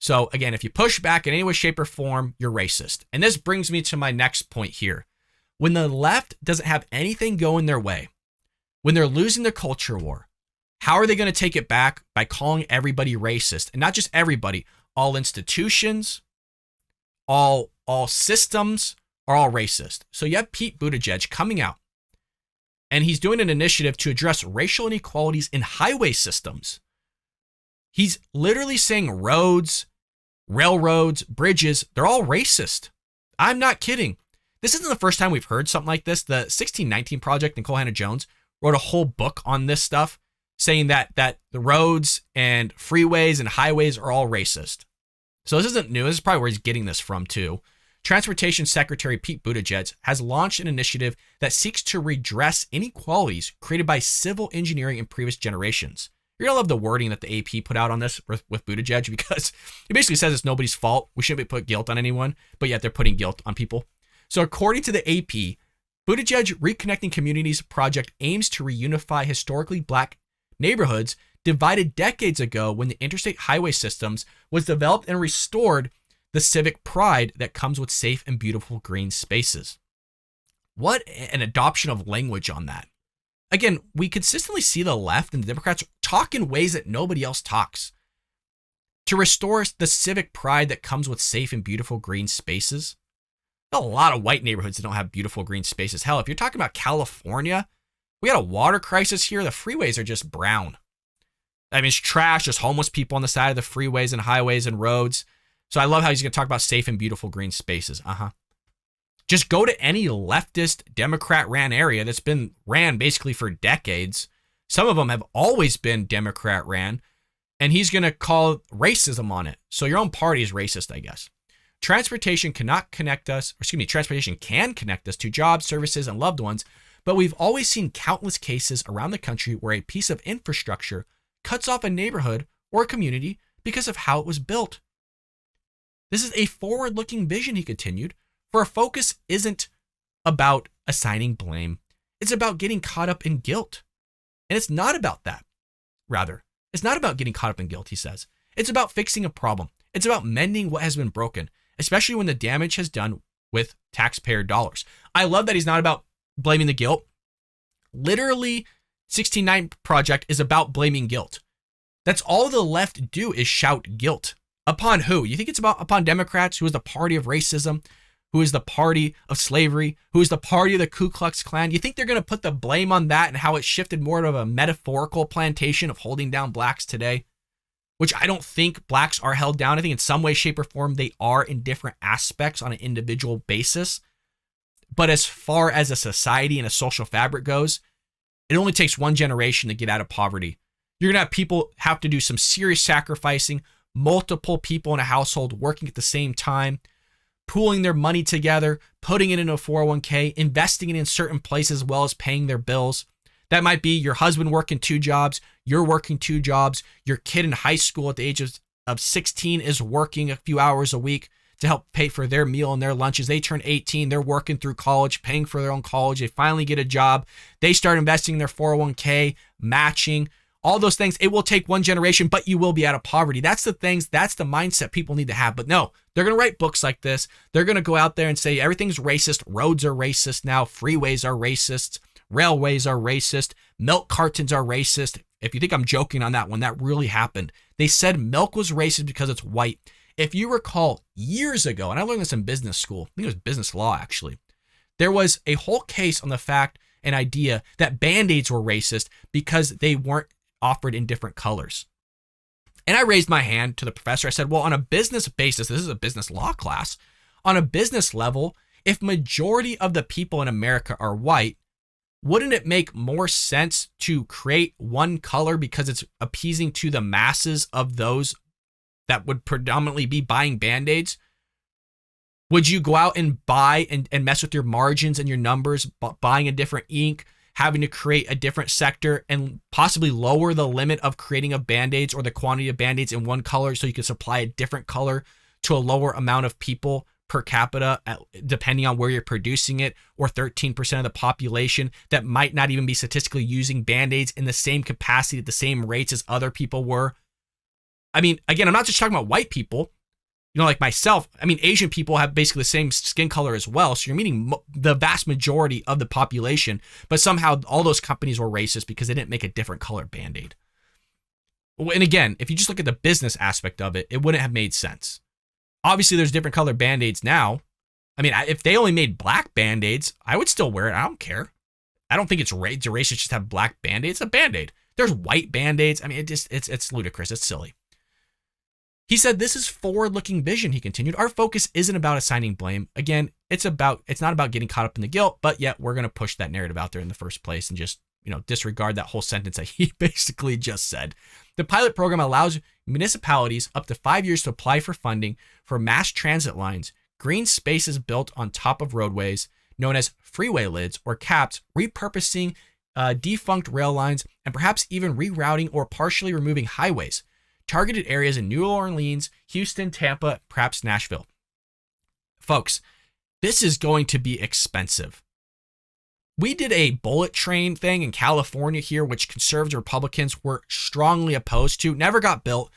So again, if you push back in any way, shape, or form, you're racist. And this brings me to my next point here. When the left doesn't have anything going their way, when they're losing the culture war, how are they going to take it back? By calling everybody racist. And not just everybody, all institutions, all systems are all racist. So you have Pete Buttigieg coming out, and he's doing an initiative to address racial inequalities in highway systems. He's literally saying roads, railroads, bridges, they're all racist. I'm not kidding. This isn't the first time we've heard something like this. The 1619 Project, Nicole Hannah-Jones wrote a whole book on this stuff, saying that the roads and freeways and highways are all racist. So this isn't new. This is probably where he's getting this from too. Transportation Secretary Pete Buttigieg has launched an initiative that seeks to redress inequalities created by civil engineering in previous generations. You're going to love the wording that the AP put out on this with Buttigieg, because it basically says it's nobody's fault. We shouldn't put guilt on anyone, but yet they're putting guilt on people. So according to the AP, Buttigieg Reconnecting Communities project aims to reunify historically black neighborhoods divided decades ago when the interstate highway systems was developed and restored the civic pride that comes with safe and beautiful green spaces. What an adoption of language on that. Again, we consistently see the left and the Democrats talk in ways that nobody else talks. To restore the civic pride that comes with safe and beautiful green spaces. There's a lot of white neighborhoods that don't have beautiful green spaces. Hell, if you're talking about California, we got a water crisis here. The freeways are just brown. I mean, it's trash. There's homeless people on the side of the freeways and highways and roads. So I love how he's going to talk about safe and beautiful green spaces. Just go to any leftist Democrat-ran area that's been ran basically for decades. Some of them have always been Democrat-ran, and he's going to call racism on it. So your own party is racist, I guess. Transportation can connect us to jobs, services, and loved ones, but we've always seen countless cases around the country where a piece of infrastructure cuts off a neighborhood or a community because of how it was built. This is a forward-looking vision, he continued, for our focus isn't about assigning blame. It's about getting caught up in guilt. And it's not about that. Rather, it's not about getting caught up in guilt, he says. It's about fixing a problem. It's about mending what has been broken, especially when the damage has done with taxpayer dollars. I love that he's not about blaming the guilt. Literally, 16-9 Project is about blaming guilt. That's all the left do is shout guilt. Upon who? You think it's upon Democrats, who is the party of racism, who is the party of slavery, who is the party of the Ku Klux Klan? You think they're going to put the blame on that and how it shifted more of a metaphorical plantation of holding down blacks today? Which I don't think blacks are held down. I think in some way, shape, or form, they are in different aspects on an individual basis. But as far as a society and a social fabric goes, it only takes one generation to get out of poverty. You're going to have people have to do some serious sacrificing, multiple people in a household working at the same time, pooling their money together, putting it into a 401k, investing it in certain places as well as paying their bills. That might be your husband working 2 jobs, you're working 2 jobs, your kid in high school at the age of 16 is working a few hours a week to help pay for their meal and their lunches. They turn 18, they're working through college, paying for their own college. They finally get a job. They start investing in their 401k, matching, all those things. It will take one generation, but you will be out of poverty. That's the things, that's the mindset people need to have. But no, they're going to write books like this. They're going to go out there and say everything's racist. Roads are racist now. Freeways are racist. Railways are racist. Milk cartons are racist. If you think I'm joking on that one, that really happened. They said milk was racist because it's white. If you recall years ago, and I learned this in business school, I think it was business law actually, there was a whole case on the fact and idea that Band-Aids were racist because they weren't offered in different colors. And I raised my hand to the professor. I said, well, on a business basis, this is a business law class. On a business level, if majority of the people in America are white, wouldn't it make more sense to create one color because it's appeasing to the masses of those that would predominantly be buying Band-Aids? Would you go out and buy and mess with your margins and your numbers, buying a different ink, having to create a different sector and possibly lower the limit of creating of Band-Aids or the quantity of Band-Aids in one color so you can supply a different color to a lower amount of people per capita, depending on where you're producing it, or 13% of the population that might not even be statistically using Band-Aids in the same capacity at the same rates as other people were. I mean, again, I'm not just talking about white people. like myself, I mean, Asian people have basically the same skin color as well. So you're meeting the vast majority of the population, but somehow all those companies were racist because they didn't make a different color Band-Aid. And again, if you just look at the business aspect of it, it wouldn't have made sense. Obviously, there's different color Band-Aids now. I mean, if they only made black Band-Aids, I would still wear it. I don't care. I don't think it's racist just to have black Band-Aids. It's a Band-Aid. There's white Band-Aids. I mean, it's ludicrous. It's silly. He said, this is forward-looking vision, he continued. Our focus isn't about assigning blame. Again, it's not about getting caught up in the guilt, but yet we're going to push that narrative out there in the first place and just, disregard that whole sentence that he basically just said. The pilot program allows municipalities up to 5 years to apply for funding for mass transit lines, green spaces built on top of roadways, known as freeway lids or caps, repurposing defunct rail lines, and perhaps even rerouting or partially removing highways. Targeted areas in New Orleans, Houston, Tampa, perhaps Nashville. Folks, this is going to be expensive. We did a bullet train thing in California here, which conservatives and Republicans were strongly opposed to. Never got built.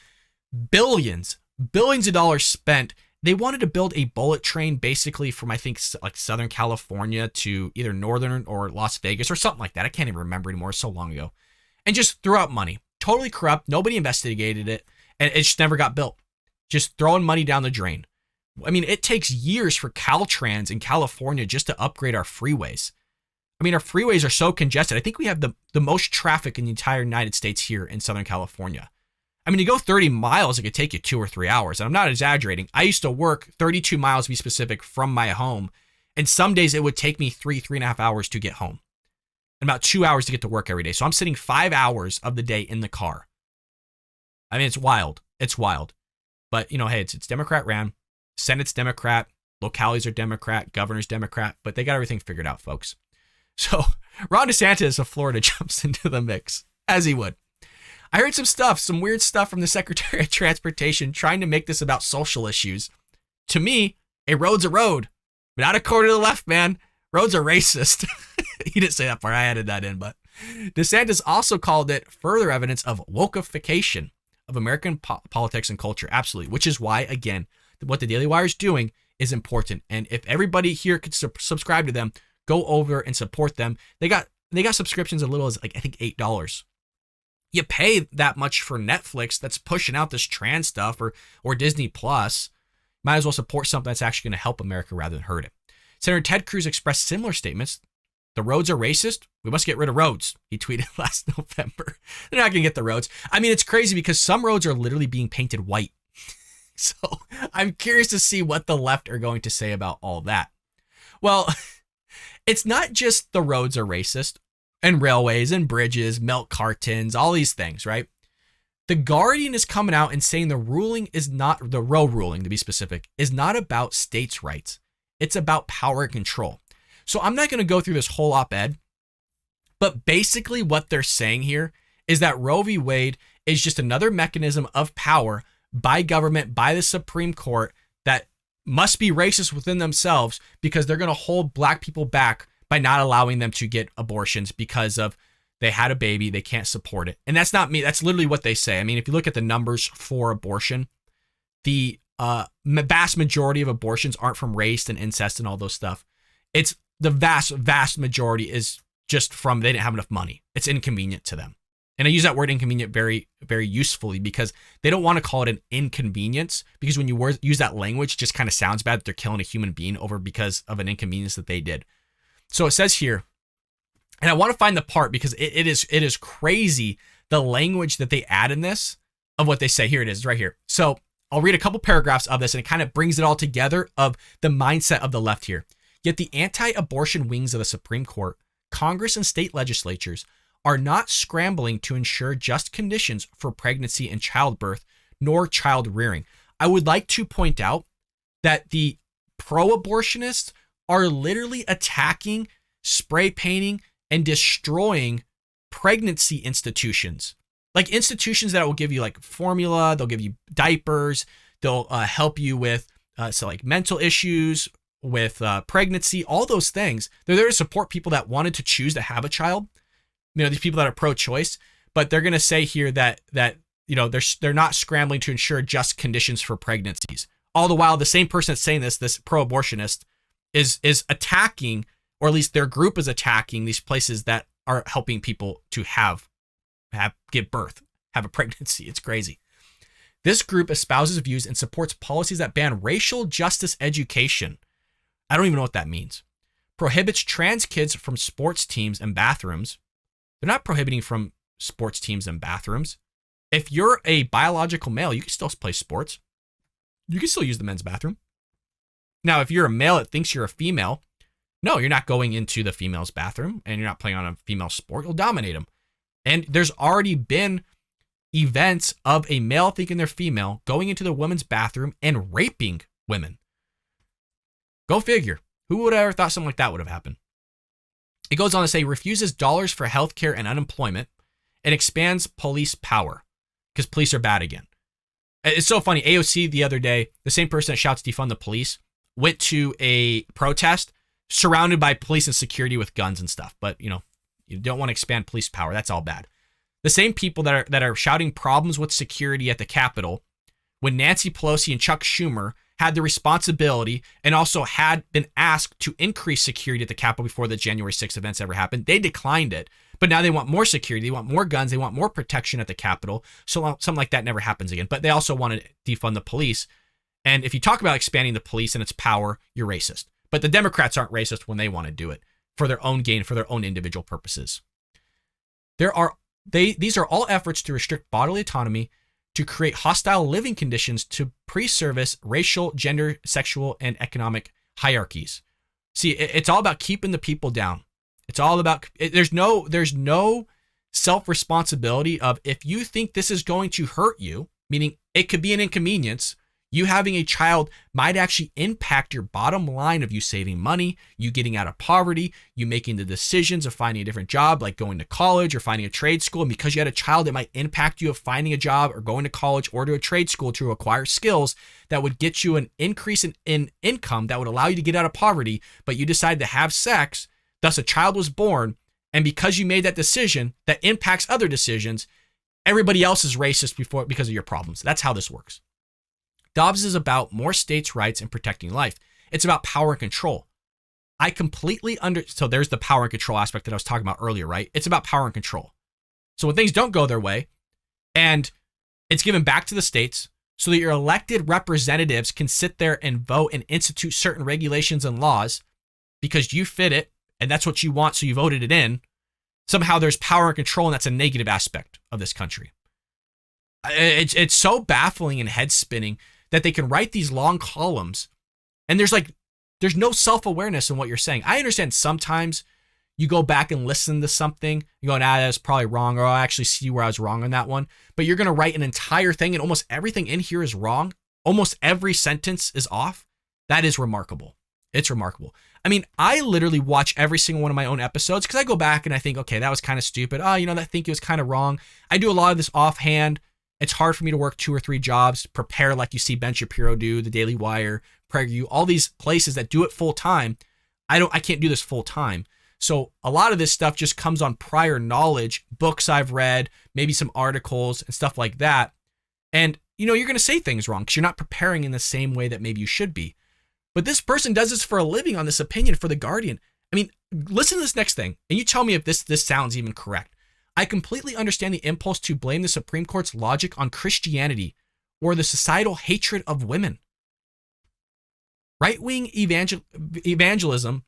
Billions of dollars spent. They wanted to build a bullet train basically from, I think, like Southern California to either Northern or Las Vegas or something like that. I can't even remember anymore. It's so long ago. And just threw out money. Totally corrupt. Nobody investigated it. And it just never got built. Just throwing money down the drain. I mean, it takes years for Caltrans in California just to upgrade our freeways. I mean, our freeways are so congested. I think we have the most traffic in the entire United States here in Southern California. I mean, you go 30 miles, it could take you 2 or 3 hours. And I'm not exaggerating. I used to work 32 miles, to be specific, from my home. And some days it would take me 3.5 hours to get home. And about 2 hours to get to work every day. So I'm sitting 5 hours of the day in the car. I mean, it's wild. It's wild. But, hey, it's Democrat ran. Senate's Democrat. Localities are Democrat. Governor's Democrat. But they got everything figured out, folks. So Ron DeSantis of Florida jumps into the mix, as he would. I heard some weird stuff from the Secretary of Transportation trying to make this about social issues. To me, a road's a road. But not according to the left, man. Roads are racist. He didn't say that part. I added that in. But DeSantis also called it further evidence of wokeification of American politics and culture. Absolutely. Which is why, again, what the Daily Wire is doing is important. And if everybody here could subscribe to them, go over and support them. They got subscriptions as little as, like, I think $8. You pay that much for Netflix that's pushing out this trans stuff or Disney Plus. Might as well support something that's actually going to help America rather than hurt it. Senator Ted Cruz expressed similar statements. The roads are racist. We must get rid of roads, he tweeted last November. They're not going to get the roads. I mean, it's crazy because some roads are literally being painted white. So I'm curious to see what the left are going to say about all that. Well, it's not just the roads are racist and railways and bridges, milk cartons, all these things, right? The Guardian is coming out and saying the Roe ruling, to be specific, is not about states' rights. It's about power and control. So I'm not going to go through this whole op-ed, but basically what they're saying here is that Roe v. Wade is just another mechanism of power by government, by the Supreme Court, that must be racist within themselves because they're going to hold black people back by not allowing them to get abortions because of they had a baby, they can't support it. And that's not me. That's literally what they say. I mean, if you look at the numbers for abortion, the vast majority of abortions aren't from race and incest and all those stuff. It's the vast majority is just from they didn't have enough money. It's inconvenient to them. And I use that word inconvenient very, very usefully because they don't want to call it an inconvenience because when you use that language, it just kind of sounds bad that they're killing a human being over because of an inconvenience that they did. So it says here, and I want to find the part because it is crazy the language that they add in this of what they say. Here it is right here. So I'll read a couple paragraphs of this and it kind of brings it all together of the mindset of the left here. Yet the anti-abortion wings of the Supreme Court, Congress, and state legislatures are not scrambling to ensure just conditions for pregnancy and childbirth, nor child rearing. I would like to point out that the pro-abortionists are literally attacking, spray painting, and destroying pregnancy institutions. Like institutions that will give you like formula, they'll give you diapers, they'll help you with like mental issues, with pregnancy, all those things. They're there to support people that wanted to choose to have a child. You know, these people that are pro-choice, but they're going to say here that they're not scrambling to ensure just conditions for pregnancies. All the while, the same person that's saying this pro-abortionist, is attacking, or at least their group is attacking these places that are helping people to give birth, have a pregnancy. It's crazy. This group espouses views and supports policies that ban racial justice education. I don't even know what that means. Prohibits trans kids from sports teams and bathrooms. They're not prohibiting from sports teams and bathrooms. If you're a biological male, you can still play sports. You can still use the men's bathroom. Now, if you're a male that thinks you're a female, no, you're not going into the female's bathroom and you're not playing on a female sport. You'll dominate them. And there's already been events of a male thinking they're female going into the women's bathroom and raping women. Go figure. Who would have ever thought something like that would have happened? It goes on to say refuses dollars for healthcare and unemployment and expands police power because police are bad again. It's so funny. AOC the other day, the same person that shouts defund the police, went to a protest surrounded by police and security with guns and stuff. But, you don't want to expand police power. That's all bad. The same people that are shouting problems with security at the Capitol when Nancy Pelosi and Chuck Schumer had the responsibility and also had been asked to increase security at the Capitol before the January 6th events ever happened. They declined it, but now they want more security. They want more guns. They want more protection at the Capitol. So something like that never happens again. But they also want to defund the police. And if you talk about expanding the police and its power, you're racist. But the Democrats aren't racist when they want to do it for their own gain, for their own individual purposes. These are all efforts to restrict bodily autonomy, to create hostile living conditions to pre-service racial, gender, sexual, and economic hierarchies. See, it's all about keeping the people down. It's all about, there's no self-responsibility of if you think this is going to hurt you, meaning it could be an inconvenience. You having a child might actually impact your bottom line of you saving money, you getting out of poverty, you making the decisions of finding a different job, like going to college or finding a trade school. And because you had a child, it might impact you of finding a job or going to college or to a trade school to acquire skills that would get you an increase in income that would allow you to get out of poverty. But you decided to have sex, thus a child was born. And because you made that decision that impacts other decisions, everybody else is racist because of your problems. That's how this works. Dobbs is about more states' rights and protecting life. It's about power and control. I completely so there's the power and control aspect that I was talking about earlier, right? It's about power and control. So when things don't go their way and it's given back to the states so that your elected representatives can sit there and vote and institute certain regulations and laws because you fit it and that's what you want, so you voted it in, somehow there's power and control, and that's a negative aspect of this country. It's so baffling and head spinning that they can write these long columns and there's no self-awareness in what you're saying. I understand sometimes you go back and listen to something, you go, that's probably wrong, or I actually see where I was wrong on that one. But you're going to write an entire thing and almost everything in here is wrong. Almost every sentence is off. That is remarkable. It's remarkable. I mean, I literally watch every single one of my own episodes because I go back and I think, okay, that was kind of stupid. I think it was kind of wrong. I do a lot of this offhand. It's hard for me to work 2 or 3 jobs, prepare like you see Ben Shapiro do, the Daily Wire, PragerU, all these places that do it full time. I can't do this full time. So a lot of this stuff just comes on prior knowledge, books I've read, maybe some articles and stuff like that. And, you're going to say things wrong because you're not preparing in the same way that maybe you should be. But this person does this for a living on this opinion for The Guardian. I mean, listen to this next thing and you tell me if this sounds even correct. I completely understand the impulse to blame the Supreme Court's logic on Christianity or the societal hatred of women. Right-wing evangelism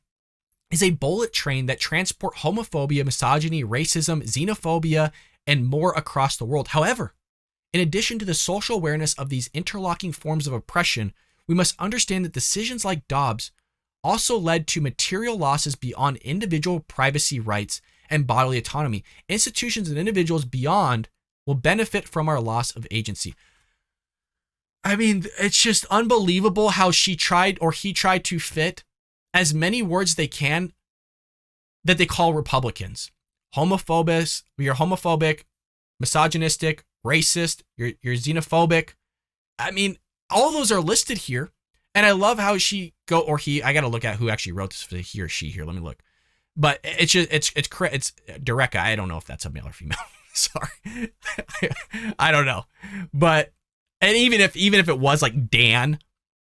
is a bullet train that transport homophobia, misogyny, racism, xenophobia, and more across the world. However, in addition to the social awareness of these interlocking forms of oppression, we must understand that decisions like Dobbs also led to material losses beyond individual privacy rights and bodily autonomy. Institutions and individuals beyond will benefit from our loss of agency. I mean, it's just unbelievable how he tried to fit as many words they can that they call Republicans. You're homophobic, misogynistic, racist, you're xenophobic. I mean, all those are listed here. And I love how I got to look at who actually wrote this, he or she here. Let me look. But it's Dereka. I don't know if that's a male or female. Sorry. I don't know. But, and even if it was like Dan,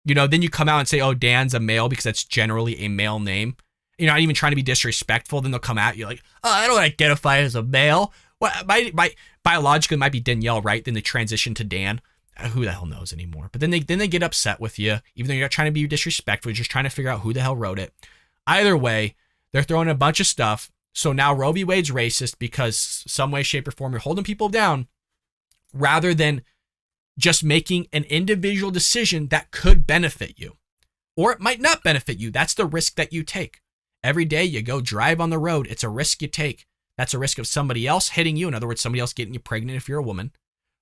Then you come out and say, oh, Dan's a male because that's generally a male name. You're not even trying to be disrespectful. Then they'll come at you like, oh, I don't identify as a male. Well, biologically, it might be Danielle, right? Then they transition to Dan. Who the hell knows anymore? But then they get upset with you, even though you're not trying to be disrespectful. You're just trying to figure out who the hell wrote it. Either way, they're throwing a bunch of stuff. So now Roe v. Wade's racist because some way, shape, or form you're holding people down rather than just making an individual decision that could benefit you. Or it might not benefit you. That's the risk that you take. Every day you go drive on the road, it's a risk you take. That's a risk of somebody else hitting you. In other words, somebody else getting you pregnant if you're a woman.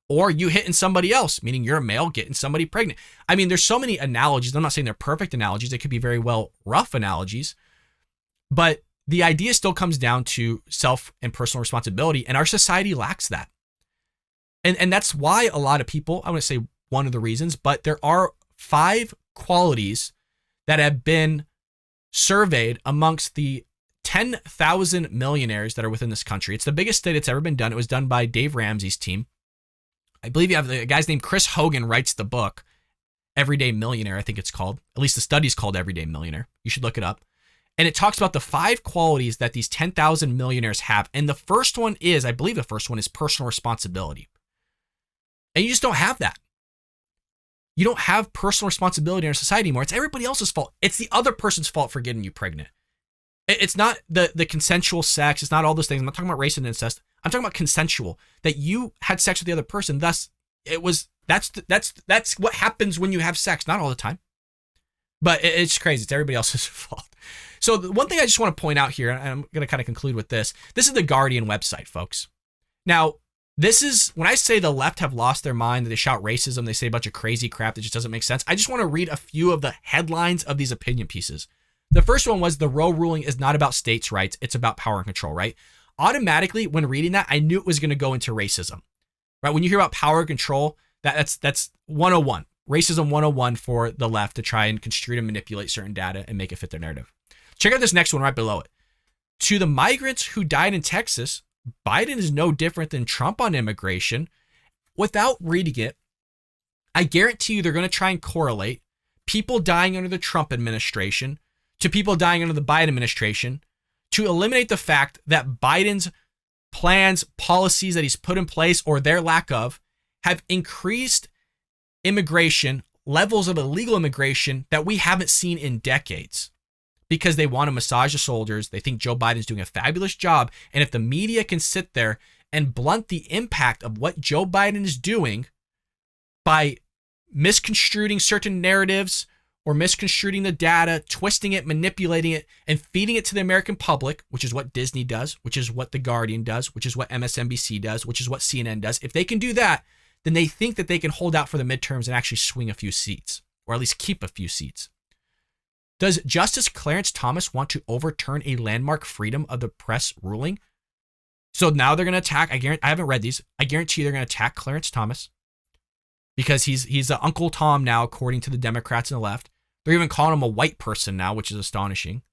Or you hitting somebody else, meaning you're a male getting somebody pregnant. I mean, there's so many analogies. I'm not saying they're perfect analogies. They could be very well rough analogies. But the idea still comes down to self and personal responsibility. And our society lacks that. And that's why a lot of people, I want to say one of the reasons, but there are 5 qualities that have been surveyed amongst the 10,000 millionaires that are within this country. It's the biggest study that's ever been done. It was done by Dave Ramsey's team. I believe you have a guy's named Chris Hogan writes the book, Everyday Millionaire, I think it's called. At least the study's called Everyday Millionaire. You should look it up. And it talks about the 5 qualities that these 10,000 millionaires have. And the first one is, I believe the first one is personal responsibility. And you just don't have that. You don't have personal responsibility in our society anymore. It's everybody else's fault. It's the other person's fault for getting you pregnant. It's not the consensual sex. It's not all those things. I'm not talking about race and incest. I'm talking about consensual, that you had sex with the other person. Thus, that's what happens when you have sex. Not all the time, but it's crazy. It's everybody else's fault. So the one thing I just want to point out here, and I'm going to kind of conclude with this. This is the Guardian website, folks. Now, this is when I say the left have lost their mind, that they shout racism, they say a bunch of crazy crap that just doesn't make sense. I just want to read a few of the headlines of these opinion pieces. The first one was the Roe ruling is not about states' rights. It's about power and control, right? Automatically, when reading that, I knew it was going to go into racism, right? When you hear about power and control, that's 101, racism 101 for the left to try and construe and manipulate certain data and make it fit their narrative. Check out this next one right below it. To the migrants who died in Texas, Biden is no different than Trump on immigration. Without reading it, I guarantee you they're going to try and correlate people dying under the Trump administration to people dying under the Biden administration to eliminate the fact that Biden's plans, policies that he's put in place, or their lack of, have increased immigration, levels of illegal immigration that we haven't seen in decades. Because they want to massage the soldiers. They think Joe Biden's doing a fabulous job. And if the media can sit there and blunt the impact of what Joe Biden is doing by misconstruing certain narratives or misconstruing the data, twisting it, manipulating it, and feeding it to the American public, which is what Disney does, which is what The Guardian does, which is what MSNBC does, which is what CNN does. If they can do that, then they think that they can hold out for the midterms and actually swing a few seats, or at least keep a few seats. Does Justice Clarence Thomas want to overturn a landmark freedom of the press ruling? So now they're going to attack. I haven't read these. I guarantee they're going to attack Clarence Thomas because he's Uncle Tom now, according to the Democrats and the left. They're even calling him a white person now, which is astonishing.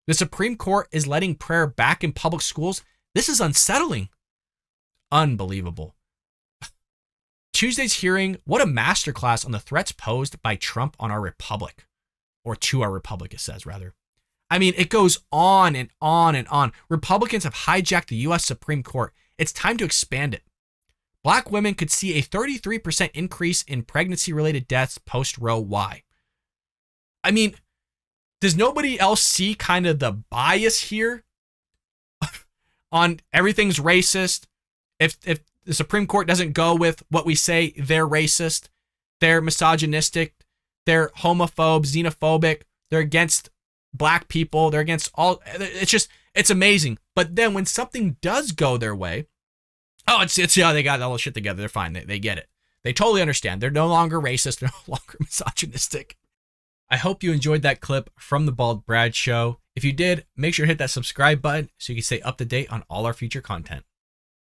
The Supreme Court is letting prayer back in public schools. This is unsettling. Unbelievable. Tuesday's hearing, what a masterclass on the threats posed by Trump on our republic. Or to our republic, it says, rather. I mean, it goes on and on and on. Republicans have hijacked the U.S. Supreme Court. It's time to expand it. Black women could see a 33% increase in pregnancy-related deaths post-Roe. Why? I mean, does nobody else see kind of the bias here on everything's racist? If the Supreme Court doesn't go with what we say, they're racist, they're misogynistic, they're homophobe, xenophobic, they're against black people, they're against all, it's amazing. But then when something does go their way, they got all the shit together, they're fine, they get it. They totally understand. They're no longer racist, they're no longer misogynistic. I hope you enjoyed that clip from The Bald Brad Show. If you did, make sure to hit that subscribe button so you can stay up to date on all our future content.